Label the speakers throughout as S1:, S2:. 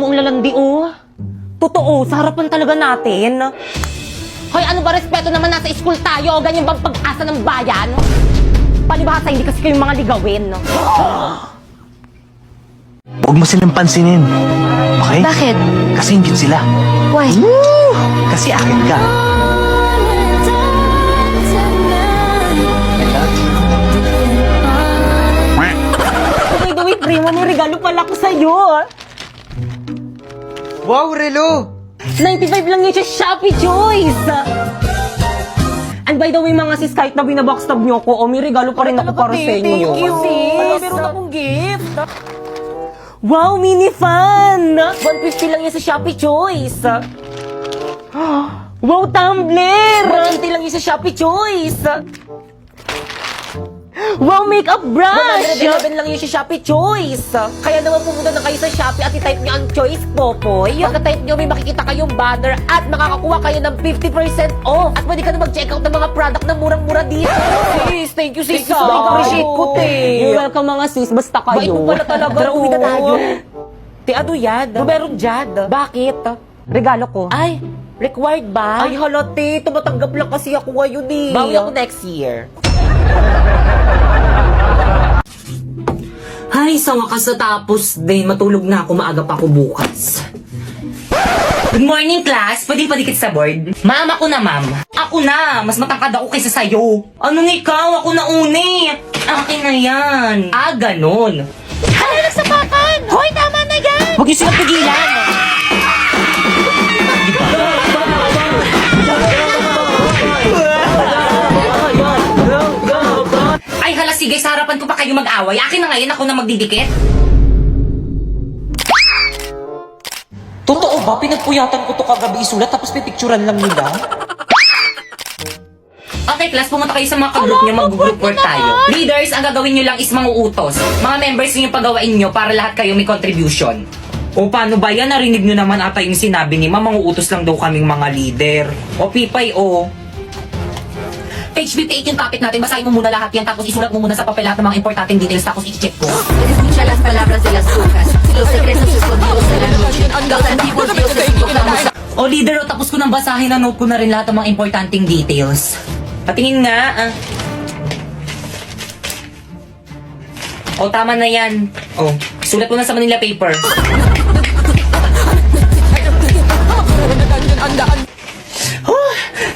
S1: Mong lalandi Totoo, sa harapan talaga natin. Hoy, ano ba respeto naman, nasa school tayo? Ganyan bang pag-asa ng bayan? Palibhasa, hindi kasi kayong mga ligawin.
S2: Huwag mo silang pansinin. Okay?
S3: Bakit?
S2: Kasi ingit sila.
S3: Why?
S2: Kasi akin ka.
S1: By the way, primo, may regalo pala ko sa'yo.
S4: Wow, Relo!
S1: 95 lang yun sa Shopee Choice. And by the way, mga sis, kahit na binabackstab niyo ko, may regalo pa rin ako para sa inyo.
S3: Thank you, sis.
S1: Meron akong gift. Wow, mini fan! 150 lang yan sa Shopee Choice. Wow, tumbler! 180 lang yan sa Shopee Choice. Wow, makeup brush! 111 lang yun sa Shopee Choice. Kaya naman pumunta na kayo sa Shopee at i-type nyo ang Choice Popoy. Pagka-type nyo, may makikita kayong banner at makakakuha kayo ng 50% off. At pwede ka na mag-check out ng mga product na murang-mura dito. Sis, thank you, sis. Appreciate ko, te. You're welcome, mga sis. Basta kayo. Bait mo pala talaga. Tara, uwi na tayo. Te, ano yan? Meron dyan. Bakit? Regalo ko. Ay, required ba? Ay, hala, te. Tumatanggap lang kasi ako ngayon eh. Bawi ako next year. Ay, sa wakas natapos din. Matulog na ako. Maaga pa ako bukas. Good morning, class. Pwede padikit sa board? Ma'am, ako na, ma'am. Ako na. Mas matangkad ako kaysa sa'yo. Anong ikaw? Ako na uni. Akin na yan. Ah, ganon.
S3: Ano nagsapakan? Hoy, tama na yan!
S1: Huwag niyo silang pigilan. Ay, hala, sige. Sa harapan ko pa kayo mag-away. Akin na ngayon. Ako na magdidikit. Totoo ba? Pinagpuyatan ko to kagabi isulat tapos pipicturan lang nila? Okay, class, pumunta kayo sa mga ka-group nyo, mag-group work tayo. Leaders, ang gagawin nyo lang is manguutos. Mga members nyo yung pagawain nyo para lahat kayo may contribution. O paano ba yan? Narinig nyo naman ata yung sinabi ni Ma'am, manguutos lang daw kaming mga leader. O Pipay, o. Page 58 yung topic natin, basahin mo muna lahat yan, tapos isulat mo muna sa papel lahat ng mga importanteng details, tapos i-check ko.
S5: Escucha las palabras de las brujas, los secretos escondidos de la noche, los antiguos dioses invocados.
S1: O leader, o tapos ko nang basahin, na-note ko na rin lahat ng mga importanteng details. Patingin nga, O, tama na yan. O, sulat mo na sa Manila paper.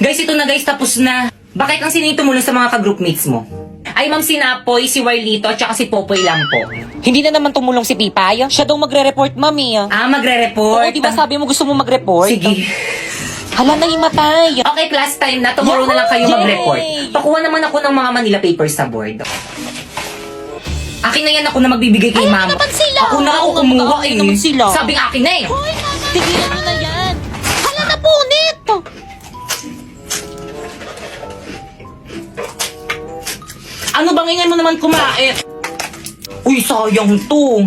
S1: Guys, ito na guys, tapos na. Bakit ang sino yung tumulong sa mga ka-groupmates mo? Ay, Ma'am Sinapoy, si Warlito, at saka si Popoy lang po. Hindi na naman tumulong si Pipay? Siya daw magre-report, Mami. Ah, magre-report? Oo, di ba sabi mo gusto mo mag-report? Sige. Hala na himatay. Okay, class time na. Tomorrow na lang kayo mag-report. Pakuha naman ako ng mga Manila papers sa board. Akin na yan, ako na magbibigay kay Ma'am.
S3: naman sila.
S1: Ako na ako kumuha eh.
S3: naman sila.
S1: Sabing akin na eh.
S3: Hoy, mama! Tigilan mo na yan! Hala na punit!
S1: Ano bang ingay mo naman kumain? Uy, sayang to.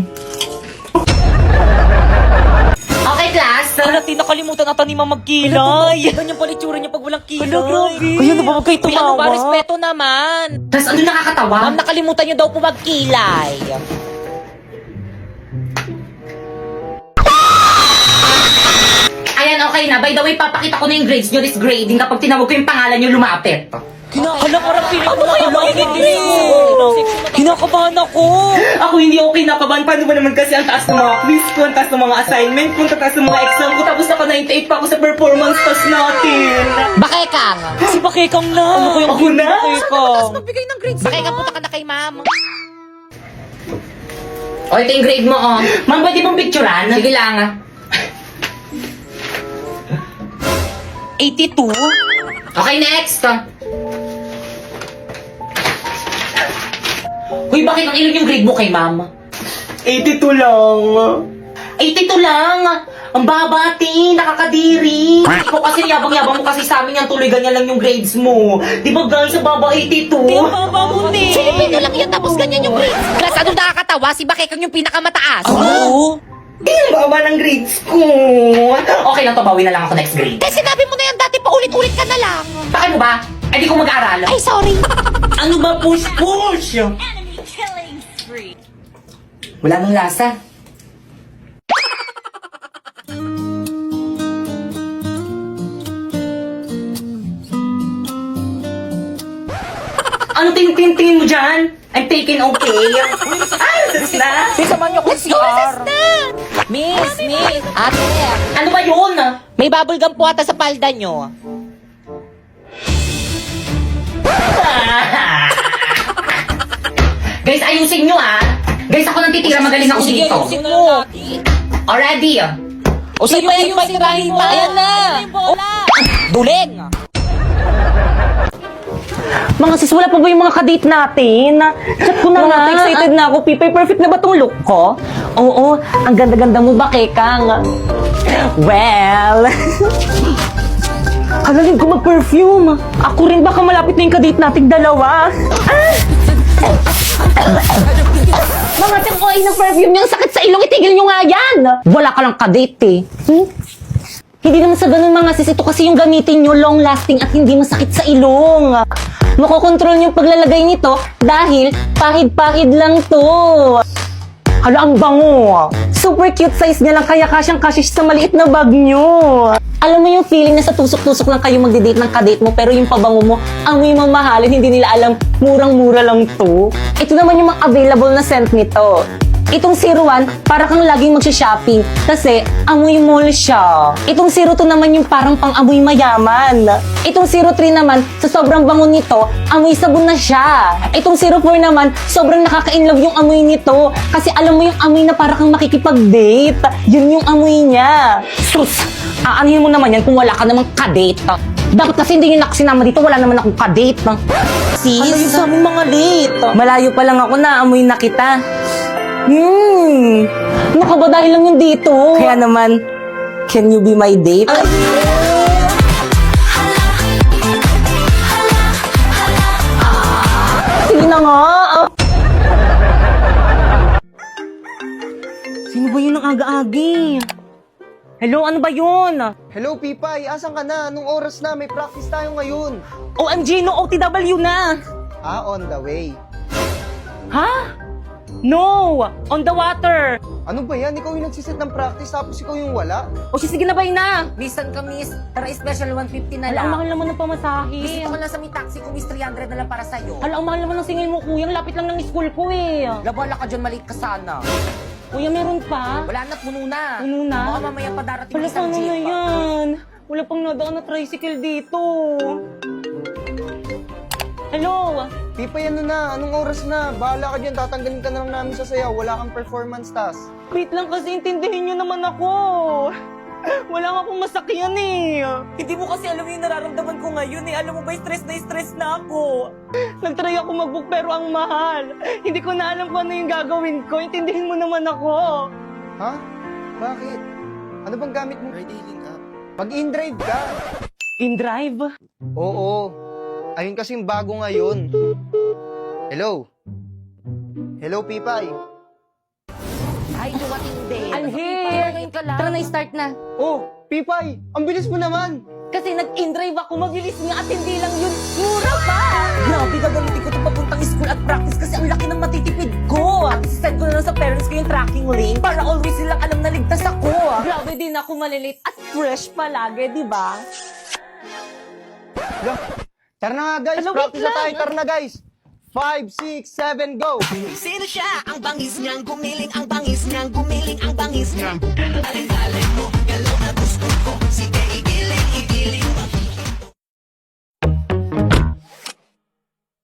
S1: Okay, class.
S3: Hala, nakalimutan ata ni Mama magkilay.
S1: Ganyan pala itsura niya pag walang kilay.
S3: Hala, grabe.
S1: Kaya na ba huwag kayo
S3: Uy, ano
S1: tumawa?
S3: ba? Respeto naman.
S1: Tapos ano nakakatawa?
S3: Ma'am, nakalimutan niyo daw po magkilay.
S1: Ayan, okay na. By the way, papakita ko na yung grades nyo this grading kapag tinawag ko yung pangalan nyo lumapit.
S3: Hala, parang piling ko
S1: kaya
S3: Kinakabahan ako.
S1: Ako hindi ako kinakabahan. Paano ba naman kasi ang taas ng mga quiz ko, ang taas ng mga assignment ko, ang taas ng mga exam ko, tapos naka 98 pa ako sa performance test natin.
S3: Bakekang. Si Bakekang na.
S1: Ano ko yung ako na?
S3: Bakekang. Magbigay ng grades. Bakekang, punta ka na kay Ma'am.
S1: O, ito yung grade mo, oh. Ma'am, pwede mong picturean? Sige lang,
S3: 82.
S1: Okay, next. Uy, bakit ang ilan yung grade mo kay Ma'am?
S4: 82 lang.
S1: 82 lang! Ang babati, nakakadiri. Ikaw kasi yabang-yabang mo kasi sa amin yan, tuloy ganyan lang yung grades mo. Di ba guys, ang baba 82?
S3: Babamuti. Filipino lang yan, tapos ganyan yung grades. Class, anong nakakatawa? Si Bakekang yung pinakamataas.
S1: Oo. Ang baba ng grades ko. Okay lang to, bawi na lang ako next grade.
S3: Kasi sinabi mo na yan dati, paulit-ulit ka na lang.
S1: Bakit mo ba? Ay, di ko mag-aaral.
S3: Ay, sorry.
S1: Ano ba push-push? Wala nang lasa.
S6: Ano tingin mo dyan? I'm taking okay. Ay, sis na.
S1: Miss, samahan niyo ko sa CR. Miss! Ate,
S6: Ano ba yun?
S1: may bubble gum po ata sa palda niyo.
S6: Guys, ayusin nyo Guys, ako nang titira. Magaling ako
S1: Sige,
S6: dito.
S1: ayusin mo.
S6: Already.
S1: O sige, yung sirahin pa. Ayan na. Duling.
S7: Mga sis, wala pa ba yung mga kadate natin? Chat ko na nga. Excited na ako, Pipay. Perfect na ba tong look ko? Oo, ang ganda-ganda mo ba, Kekang? Well... Halalim ko mag-perfume. Ako rin baka malapit na yung kadate nating dalawa. Mga tikoy ng perfume niyo, ang sakit sa ilong, itigil niyo nga yan! Wala ka lang kadate eh. Hindi naman sa ganun mga sis, ito kasi yung gamitin nyo, long-lasting at hindi masakit sa ilong. Makokontrol niyo yung paglalagay nito dahil pahid-pahid lang to. Hala, ang bango. Super cute size niya lang kaya kasyang-kasya siya sa maliit na bag nyo. Alam mo yung feeling na sa tusok-tusok lang kayo magdi-date ng kadate mo pero yung pabango mo, amoy mamahalin, hindi nila alam, murang-mura lang to. Ito naman yung mga available na scent nito. Itong 01, para kang laging magsha-shopping kasi amoy mall siya. Itong 02 naman yung parang pang-amoy mayaman. Itong 03 naman, sa sobrang bango nito, amoy sabon na siya. Itong 04 naman, sobrang nakaka-inlove yung amoy nito kasi alam mo yung amoy na para kang makikipag-date. Yun yung amoy niya. Sus! Aanhin mo naman yan kung wala ka namang kadate. Dapat kasi hindi yun sinama dito, wala naman akong kadate. Sis, ano yung sa aming mga date? Malayo pa lang ako na, amoy na kita. Ano ka ba dahil lang yung dito? Kaya naman, can you be my date? Sige na nga. Sino ba yun ang aga-agi? Hello, ano ba yun?
S4: Hello, Pipay. Asan ka na? Anong oras na? May practice tayo ngayon.
S7: OMG, no OTW na!
S4: On the way.
S7: Ha? No! On the water!
S4: Ano ba yan? Ikaw yung nagsiset ng practice tapos ikaw yung wala?
S7: O sige na ba na?
S1: Bisan ka, miss. Tara, special 150 na
S7: Ala,
S1: lang.
S7: ang mahal naman ng pamasahe.
S1: Dito ka lang sa may taxi ko, miss. 300 na lang para sa'yo.
S7: Ala, ang mahal naman ng singil mo, kuya. Ang lapit lang ng school ko eh.
S1: Labala ka dyan, maliit ka sana.
S7: Kuya, meron pa?
S1: Wala na, puno na.
S7: Puno na?
S1: Baka mamaya pa darating
S7: Wala
S1: isang
S7: sana na
S1: jeep.
S7: yan. Wala pang nadaan na tricycle dito. Hello?
S4: Pipay, ano na? Anong oras na? Bahala ka dyan. Tatanggalin ka na lang namin sa sayaw. Wala kang performance task.
S7: Wait lang kasi intindihin nyo naman ako. Wala nga akong masakyan eh.
S1: Hindi mo kasi alam yung nararamdaman ko ngayon eh. Alam mo ba, stress na ako.
S7: Nagtry ako mag-book pero ang mahal. Hindi ko na alam kung ano yung gagawin ko. Intindihin mo naman ako.
S4: Ha? Bakit? Ano bang gamit mo? Mag-in-drive ka.
S7: In-drive?
S4: Oo. Ayun kasing bago ngayon. Hello? Hello, Pipay?
S1: Ay, dumating din.
S7: I'm here.
S1: Ngayon ka lang.
S3: Tara na, start na.
S4: Oh, Pipay! Ang bilis mo naman!
S7: Kasi nag-in-drive ako, mabilis nga at hindi lang yun. Mura pa!
S1: Grabe, gagamitin ko ito papuntang school at practice kasi ang laki ng matitipid ko. At send ko na lang sa parents ko yung tracking link para always silang alam na ligtas ako.
S7: Grabe din ako malilate at fresh palagi, di ba?
S4: Tara na nga, guys!
S7: Ano, wait
S4: Practice na
S7: lang.
S4: tayo! Tara na, guys! 5, 6, 7, go!
S8: Sino siya? Ang bangis niyang gumiling, ang bangis niyang gumiling, ang bangis niyang gumiling.